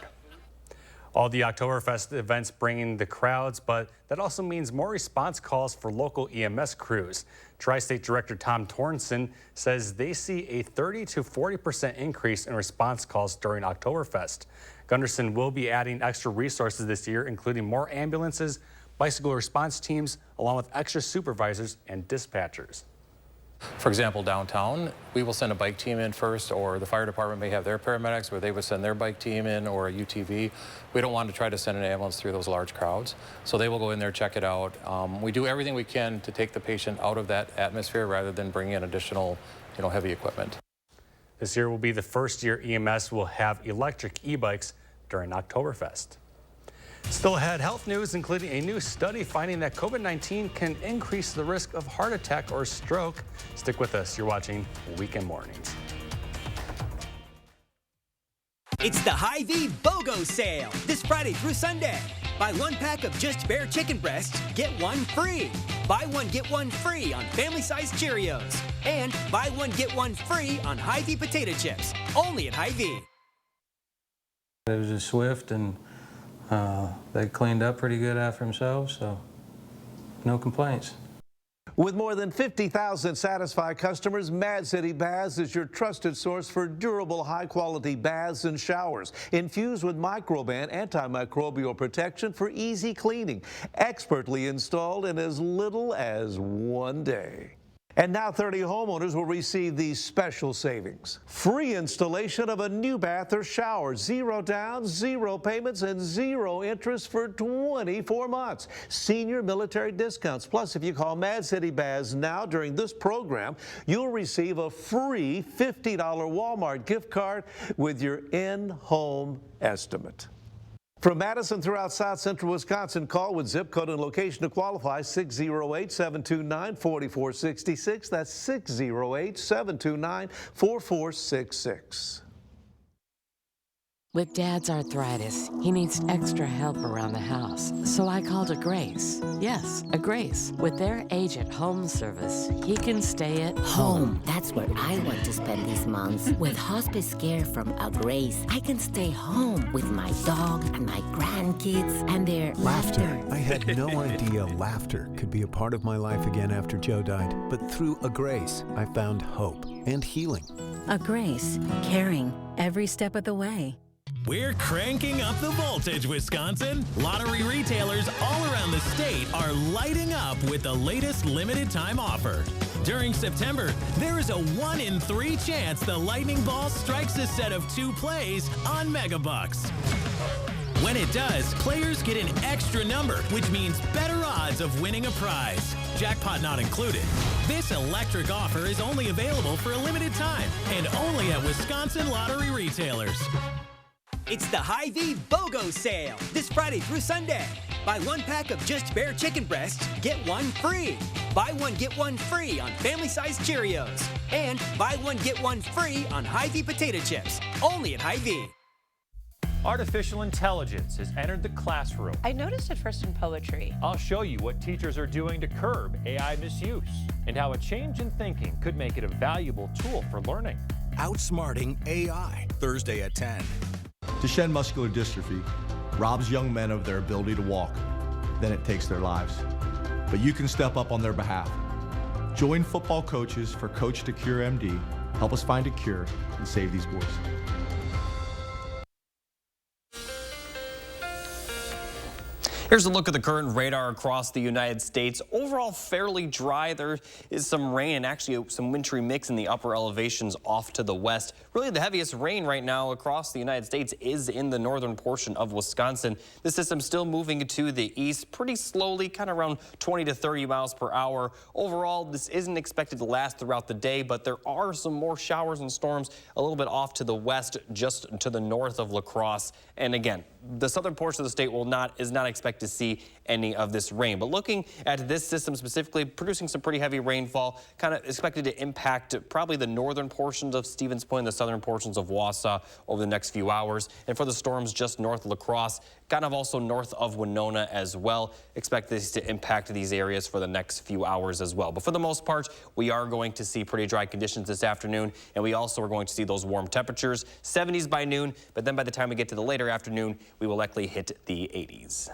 All the Oktoberfest events bringing the crowds, but that also means more response calls for local EMS crews. Tri-State Director Tom Tornson says they see a 30 to 40% increase in response calls during Oktoberfest. Gunderson will be adding extra resources this year, including more ambulances, bicycle response teams, along with extra supervisors and dispatchers.
For example, downtown, we will send a bike team in first, or the fire department may have their paramedics where they would send their bike team in, or a UTV. We don't want to try to send an ambulance through those large crowds. So they will go in there, check it out. We do everything we can to take the patient out of that atmosphere rather than bring in additional, heavy equipment.
This year will be the first year EMS will have electric e-bikes during Oktoberfest. Still ahead, health news, including a new study finding that COVID-19 can increase the risk of heart attack or stroke. Stick with us. You're watching Weekend Mornings.
It's the Hy-Vee BOGO sale this Friday through Sunday. Buy one pack of Just Bare chicken breasts, get one free. Buy one, get one free on family-sized Cheerios. And buy one, get one free on Hy-Vee potato chips, only at Hy-Vee.
It was just swift, and they cleaned up pretty good after themselves, so no complaints.
With more than 50,000 satisfied customers, Mad City Baths is your trusted source for durable, high-quality baths and showers, infused with Microban antimicrobial protection for easy cleaning, expertly installed in as little as 1 day. And now 30 homeowners will receive these special savings. Free installation of a new bath or shower, 0 down, 0 payments, and 0 interest for 24 months. Senior military discounts. Plus, if you call Mad City Baths now during this program, you'll receive a free $50 Walmart gift card with your in-home estimate. From Madison throughout South Central Wisconsin, call with zip code and location to qualify 608-729-4466. That's 608-729-4466.
With Dad's arthritis, he needs extra help around the house. So I called a Grace. Yes, a Grace. With their agent home service, he can stay at home.
That's where I want to spend these months. With hospice care from a Grace, I can stay home with my dog and my grandkids and their laughter.
I had no idea laughter could be a part of my life again after Joe died. But through a Grace, I found hope and healing.
A Grace, caring every step of the way.
We're cranking up the voltage, Wisconsin. Lottery retailers all around the state are lighting up with the latest limited time offer. During September, there is a 1 in 3 chance the lightning ball strikes a set of 2 plays on Megabucks. When it does, players get an extra number, which means better odds of winning a prize. Jackpot not included. This electric offer is only available for a limited time and only at Wisconsin lottery retailers.
It's the Hy-Vee BOGO sale this Friday through Sunday. Buy one pack of Just Bare chicken breasts, get one free. Buy one, get one free on family-sized Cheerios. And buy one, get one free on Hy-Vee potato chips, only at Hy-Vee.
Artificial intelligence has entered the classroom.
I noticed it first in poetry.
I'll show you what teachers are doing to curb AI misuse and how a change in thinking could make it a valuable tool for learning.
Outsmarting AI, Thursday at 10.
Duchenne muscular dystrophy robs young men of their ability to walk. Then it takes their lives. But you can step up on their behalf. Join football coaches for Coach to Cure MD. Help us find a cure and save these boys.
Here's a look at the current radar across the United States. Overall, fairly dry. There is some rain and actually some wintry mix in the upper elevations off to the west. Really, the heaviest rain right now across the United States is in the northern portion of Wisconsin. The system's still moving to the east pretty slowly, kind of around 20 to 30 miles per hour. Overall, this isn't expected to last throughout the day, but there are some more showers and storms a little bit off to the west, just to the north of La Crosse. And again, the southern portion of the state is not expected to see any of this rain. But looking at this system specifically, producing some pretty heavy rainfall, kind of expected to impact probably the northern portions of Stevens Point, the southern portions of Wausau over the next few hours. And for the storms just north of La Crosse, kind of also north of Winona as well. Expect this to impact these areas for the next few hours as well. But for the most part, we are going to see pretty dry conditions this afternoon, and we also are going to see those warm temperatures, 70s by noon, but then by the time we get to the later afternoon, we will likely hit the 80s.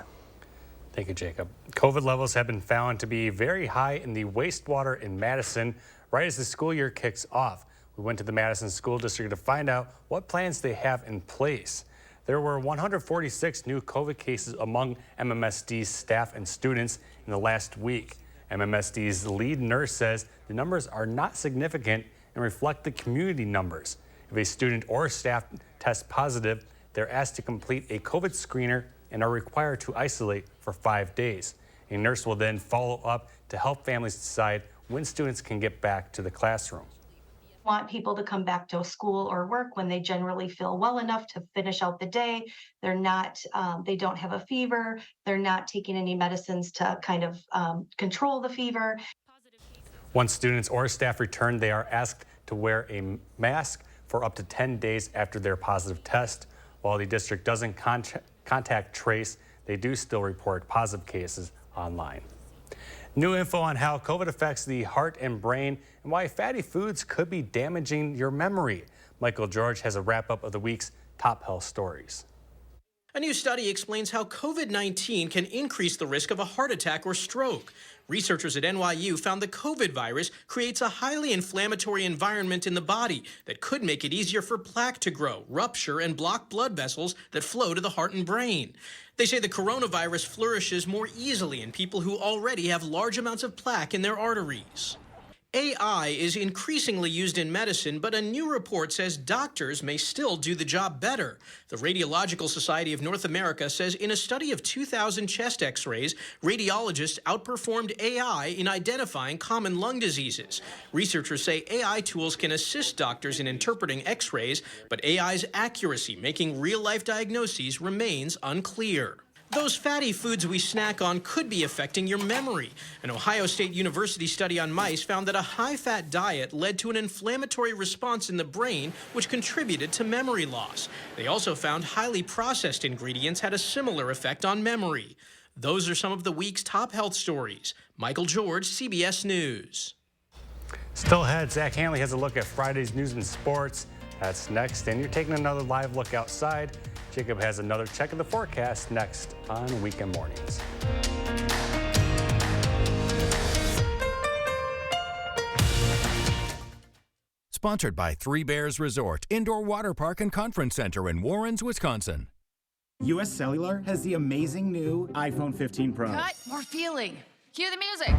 Thank you, Jacob. COVID levels have been found to be very high in the wastewater in Madison right as the school year kicks off. We went to the Madison School District to find out what plans they have in place. There were 146 new COVID cases among MMSD's staff and students in the last week. MMSD's lead nurse says the numbers are not significant and reflect the community numbers. If a student or staff tests positive, they're asked to complete a COVID screener and are required to isolate for 5 days. A nurse will then follow up to help families decide when students can get back to the classroom.
Want people to come back to school or work when they generally feel well enough to finish out the day. They're not, they don't have a fever. They're not taking any medicines to kind of control the fever.
Once students or staff return, they are asked to wear a mask for up to 10 days after their positive test. While the district doesn't contact trace, they do still report positive cases online. New info on how COVID affects the heart and brain and why fatty foods could be damaging your memory. Michael George has a wrap-up of the week's top health stories.
A new study explains how COVID-19 can increase the risk of a heart attack or stroke. Researchers at NYU found the COVID virus creates a highly inflammatory environment in the body that could make it easier for plaque to grow, rupture, and block blood vessels that flow to the heart and brain. They say the coronavirus flourishes more easily in people who already have large amounts of plaque in their arteries. AI is increasingly used in medicine, but a new report says doctors may still do the job better. The Radiological Society of North America says in a study of 2,000 chest x-rays, radiologists outperformed AI in identifying common lung diseases. Researchers say AI tools can assist doctors in interpreting x-rays, but AI's accuracy making real-life diagnoses remains unclear. Those fatty foods we snack on could be affecting your memory. An Ohio State University study on mice found that a high-fat diet led to an inflammatory response in the brain, which contributed to memory loss. They also found highly processed ingredients had a similar effect on memory. Those are some of the week's top health stories. Michael George, CBS News.
Still ahead, Zach Hanley has a look at Friday's news and sports. That's next, and you're taking another live look outside. Jacob has another check of the forecast next on Weekend Mornings.
Sponsored by Three Bears Resort, Indoor Water Park and Conference Center in Warrens, Wisconsin.
US Cellular has the amazing new iPhone 15 Pro.
Cut, more feeling. Cue the music.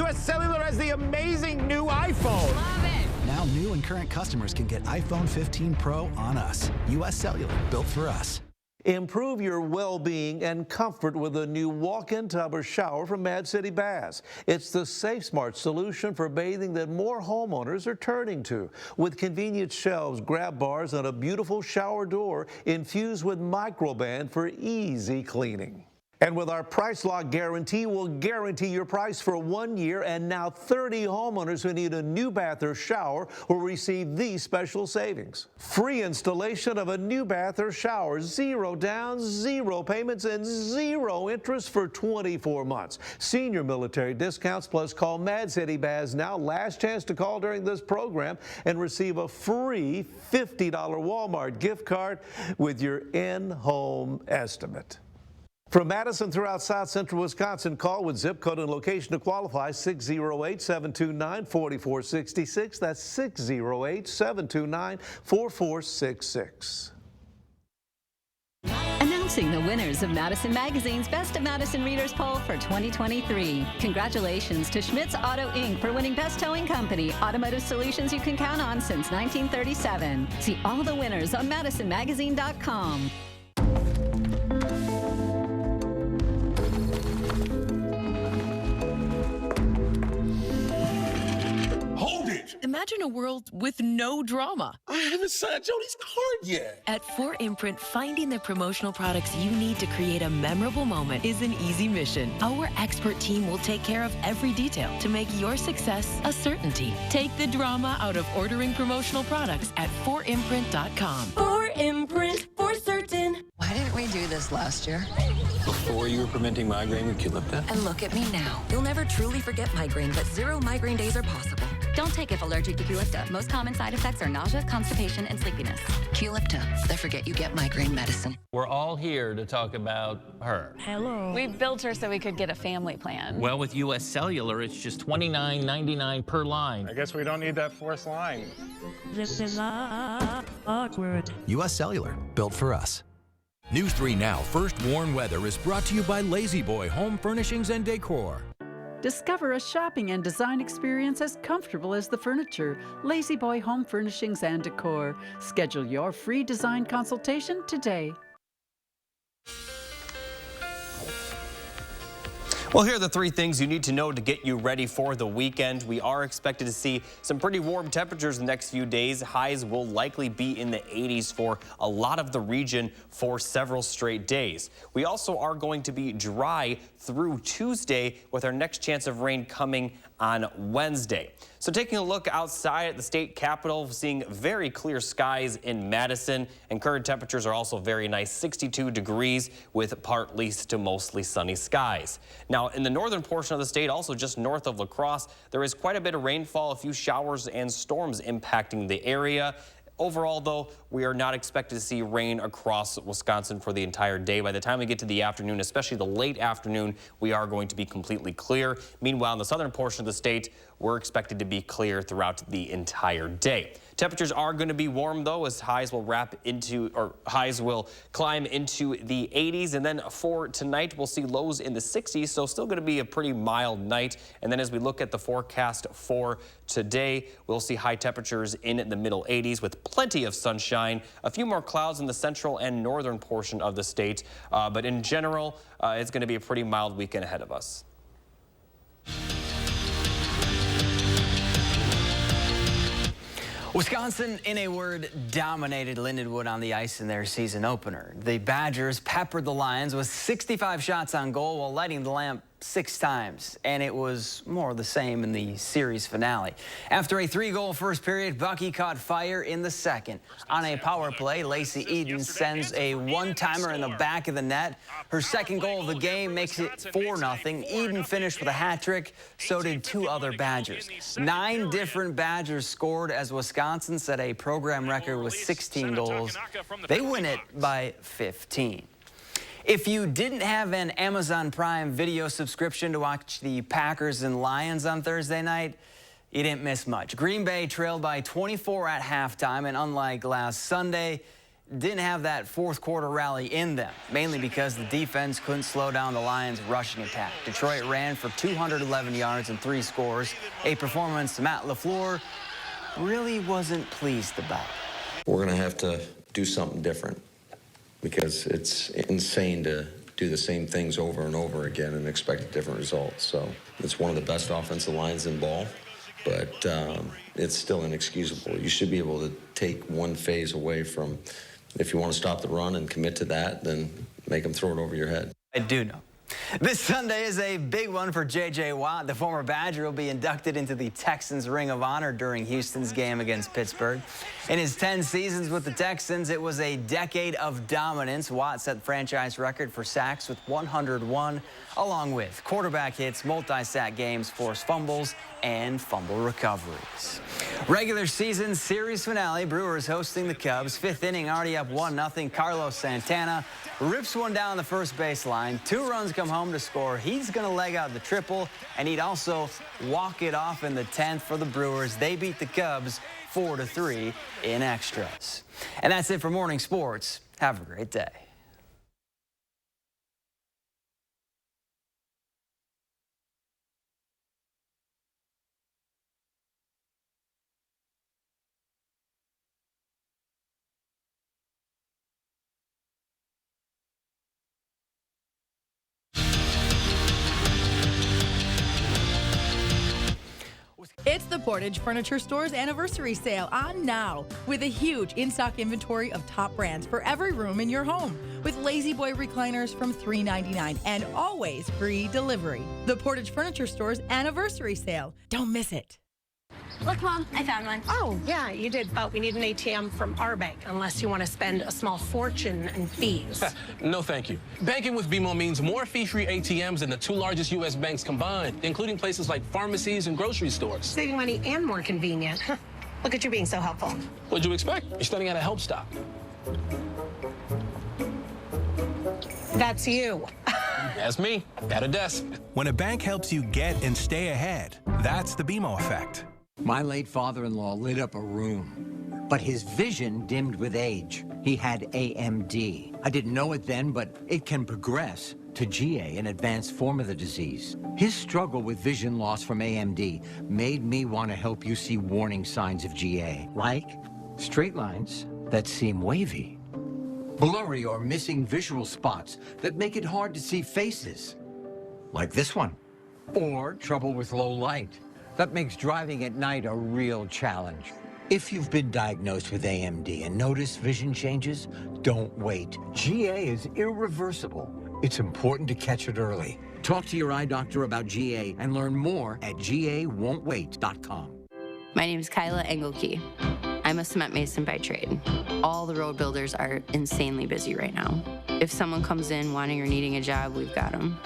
US Cellular has the amazing new iPhone.
Love it.
Now new and current customers can get iPhone 15 Pro on us. US Cellular, built for us.
Improve your well-being and comfort with a new walk-in tub or shower from Mad City Baths. It's the safe, smart solution for bathing that more homeowners are turning to. With convenient shelves, grab bars, and a beautiful shower door infused with Microban for easy cleaning. And with our Price Lock Guarantee, we'll guarantee your price for 1 year, and now 30 homeowners who need a new bath or shower will receive these special savings. Free installation of a new bath or shower, 0 down, 0 payments, and 0 interest for 24 months. Senior military discounts, plus call Mad City Baths now. Last chance to call during this program and receive a free $50 Walmart gift card with your in-home estimate. From Madison throughout South Central Wisconsin, call with zip code and location to qualify, 608-729-4466. That's 608-729-4466.
Announcing the winners of Madison Magazine's Best of Madison Readers Poll for 2023. Congratulations to Schmitz Auto Inc. for winning Best Towing Company, automotive solutions you can count on since 1937. See all the winners on MadisonMagazine.com.
Imagine a world with no drama.
I haven't signed Jody's card yet.
At 4imprint, finding the promotional products you need to create a memorable moment is an easy mission. Our expert team will take care of every detail to make your success a certainty. Take the drama out of ordering promotional products at 4imprint.com.
4imprint, for certain.
Why didn't we do this last year?
Before you were preventing migraine with Qulipta?
And look at me now. You'll never truly forget migraine, but 0 migraine days are possible.
Don't take if allergic to Qulipta. Most common side effects are nausea, constipation, and sleepiness.
Qulipta, the forget you get migraine medicine.
We're all here to talk about her.
Hello.
We built her so we could get a family plan.
Well, with US Cellular, it's just $29.99 per line.
I guess we don't need that 4th line.
This is awkward.
US Cellular, built for us.
News 3 Now First Warn Weather is brought to you by Lazy Boy Home Furnishings and Decor.
Discover a shopping and design experience as comfortable as the furniture. Lazy Boy Home Furnishings and Decor. Schedule your free design consultation today.
Well, here are the 3 things you need to know to get you ready for the weekend. We are expected to see some pretty warm temperatures the next few days. Highs will likely be in the 80s for a lot of the region for several straight days. We also are going to be dry through Tuesday with our next chance of rain coming on Wednesday. So taking a look outside at the state capitol, seeing very clear skies in Madison, and current temperatures are also very nice, 62 degrees with partly to mostly sunny skies. Now in the northern portion of the state, also just north of La Crosse, there is quite a bit of rainfall, a few showers and storms impacting the area. Overall, though, we are not expected to see rain across Wisconsin for the entire day. By the time we get to the afternoon, especially the late afternoon, we are going to be completely clear. Meanwhile, in the southern portion of the state, we're expected to be clear throughout the entire day. Temperatures are going to be warm, though, as highs will climb into the 80s. And then for tonight, we'll see lows in the 60s, so still going to be a pretty mild night. And then as we look at the forecast for today, we'll see high temperatures in the middle 80s with plenty of sunshine. A few more clouds in the central and northern portion of the state. But in general, it's going to be a pretty mild weekend ahead of us.
Wisconsin, in a word, dominated Lindenwood on the ice in their season opener. The Badgers peppered the Lions with 65 shots on goal while lighting the lamp 6 times, and it was more of the same in the series finale. After a 3-goal first period, Bucky caught fire in the second. On a power play, Lacey Eden sends a one-timer in the back of the net. Her second goal of the game makes it 4-0. Eden finished with a hat trick, so did 2 other Badgers. 9 different Badgers scored as Wisconsin set a program record with 16 goals. They win it by 15. If you didn't have an Amazon Prime Video subscription to watch the Packers and Lions on Thursday night, you didn't miss much. Green Bay trailed by 24 at halftime, and unlike last Sunday, didn't have that fourth quarter rally in them, mainly because the defense couldn't slow down the Lions' rushing attack. Detroit ran for 211 yards and 3 scores, a performance Matt LaFleur really wasn't pleased about.
We're going to have to do something different, because it's insane to do the same things over and over again and expect different results. So it's one of the best offensive lines in ball, but it's still inexcusable. You should be able to take one phase away from, if you want to stop the run and commit to that, then make them throw it over your head.
I do know. This Sunday is a big one for J.J. Watt. The former Badger will be inducted into the Texans Ring of Honor during Houston's game against Pittsburgh. In his 10 seasons with the Texans, it was a decade of dominance. Watt set the franchise record for sacks with 101, along with quarterback hits, multi-sack games, forced fumbles, and fumble recoveries. Regular season series finale, Brewers hosting the Cubs. 5th inning, already up 1-0. Carlos Santana rips one down the first baseline. 2 runs come home to score. He's going to leg out the triple, and he'd also walk it off in the 10th for the Brewers. They beat the Cubs 4-3 in extras. And that's it for Morning Sports. Have a great day.
It's the Portage Furniture Store's anniversary sale on now, with a huge in-stock inventory of top brands for every room in your home, with Lazy Boy recliners from $3.99 and always free delivery. The Portage Furniture Store's anniversary sale. Don't miss it.
Look, Mom, I found one. Oh, yeah, you did, but we need an ATM from our bank, unless you want to spend a small fortune in fees.
No, thank you. Banking with BMO means more fee-free ATMs than the 2 largest U.S. banks combined, including places like pharmacies and grocery stores.
Saving money and more convenient. Look at you being so helpful.
What'd you expect? You're studying at a help stop.
That's you.
That's me, at a desk.
When a bank helps you get and stay ahead, that's the BMO effect.
My late father-in-law lit up a room, but his vision dimmed with age. He had AMD. I didn't know it then, but it can progress. to GA, an advanced form of the disease. His struggle with vision loss from AMD made me want to help you see warning signs of GA, like straight lines that seem wavy, blurry or missing visual spots that make it hard to see faces, like this one, or trouble with low light. That makes driving at night a real challenge. If you've been diagnosed with AMD and notice vision changes, don't wait. GA is irreversible. It's important to catch it early. Talk to your eye doctor about GA and learn more at GAWon'tWait.com.
My name is Kyla Engelke. I'm a cement mason by trade. All the road builders are insanely busy right now. If someone comes in wanting or needing a job, we've got them.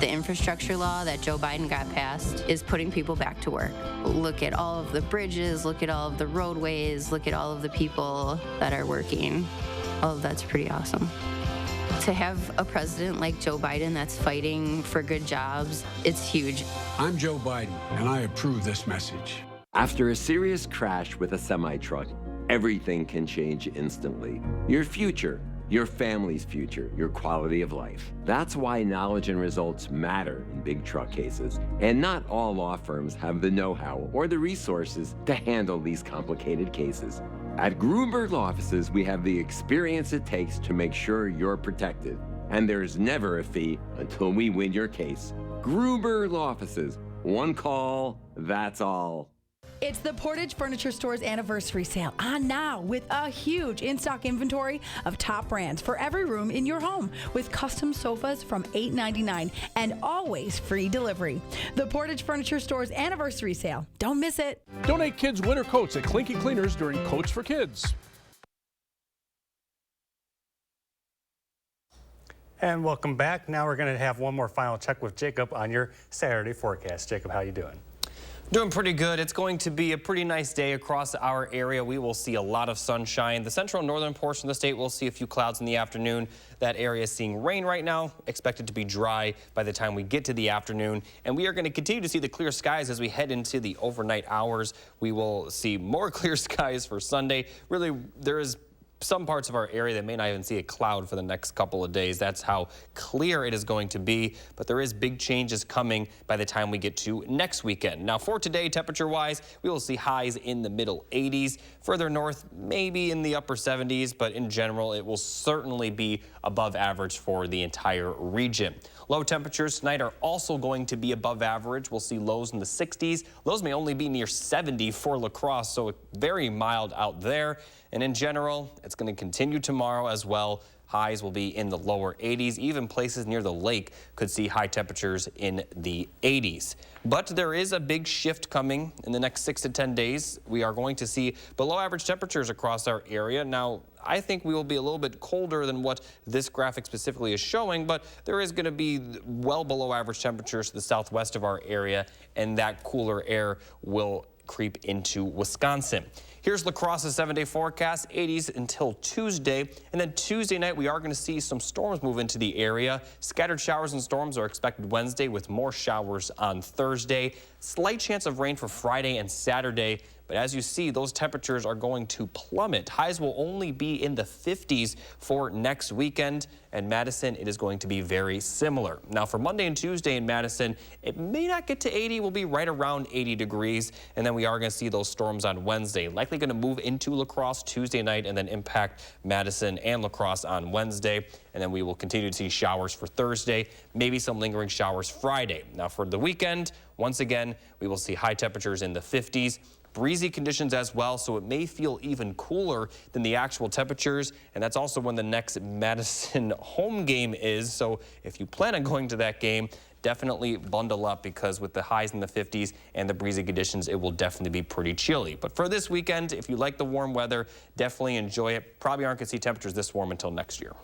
The infrastructure law that Joe Biden got passed is putting people back to work. Look at all of the bridges, look at all of the roadways, look at all of the people that are working. All of that's pretty awesome. To have a president like Joe Biden that's fighting for good jobs, it's huge.
I'm Joe Biden, and I approve this message.
After a serious crash with a semi-truck, everything can change instantly. Your future, your family's future, your quality of life. That's why knowledge and results matter in big truck cases. And not all law firms have the know-how or the resources to handle these complicated cases. At Gruberg Law Offices, we have the experience it takes to make sure you're protected. And there's never a fee until we win your case. Gruberg Law Offices, one call, that's all.
It's the Portage Furniture Store's anniversary sale on now with a huge in-stock inventory of top brands for every room in your home with custom sofas from $8.99 and always free delivery. The Portage Furniture Store's anniversary sale. Don't miss it.
Donate kids' winter coats at Clinky Cleaners during Coats for Kids.
And welcome back. Now we're going to have one more final check with Jacob on your Saturday forecast. Jacob, how you doing?
Doing pretty good. It's going to be a pretty nice day across our area. We will see a lot of sunshine. The central and northern portion of the state will see a few clouds in the afternoon. That area is seeing rain right now, expected to be dry by the time we get to the afternoon. And we are going to continue to see the clear skies as we head into the overnight hours. We will see more clear skies for Sunday. Really, there is some parts of our area that may not even see a cloud for the next couple of days. That's how clear it is going to be, but there is big changes coming by the time we get to next weekend. Now for today, temperature-wise, we will see highs in the middle 80s. Further north, maybe in the upper 70s, but in general, it will certainly be above average for the entire region. Low temperatures tonight are also going to be above average. We'll see lows in the 60s. Lows may only be near 70 for La Crosse, so very mild out there. And in general, it's going to continue tomorrow as well. Highs will be in the lower 80s. Even places near the lake could see high temperatures in the 80s. But there is a big shift coming in the next 6 to 10 days. We are going to see below average temperatures across our area. Now, I think we will be a little bit colder than what this graphic specifically is showing, but there is going to be well below average temperatures to the southwest of our area, and that cooler air will creep into Wisconsin. Here's La Crosse's 7-day forecast, 80s until Tuesday. And then Tuesday night, we are going to see some storms move into the area. Scattered showers and storms are expected Wednesday with more showers on Thursday. Slight chance of rain for Friday and Saturday. But as you see, those temperatures are going to plummet. Highs will only be in the 50s for next weekend. And Madison, it is going to be very similar. Now for Monday and Tuesday in Madison, it may not get to 80. We'll be right around 80 degrees. And then we are going to see those storms on Wednesday. Likely going to move into La Crosse Tuesday night and then impact Madison and La Crosse on Wednesday. And then we will continue to see showers for Thursday, maybe some lingering showers Friday. Now for the weekend, once again, we will see high temperatures in the 50s. Breezy conditions as well, so it may feel even cooler than the actual temperatures, and that's also when the next Madison home game is. So if you plan on going to that game, definitely bundle up, because with the highs in the 50s and the breezy conditions, it will definitely be pretty chilly. But for this weekend, if you like the warm weather, definitely enjoy it. Probably aren't going to see temperatures this warm until next year.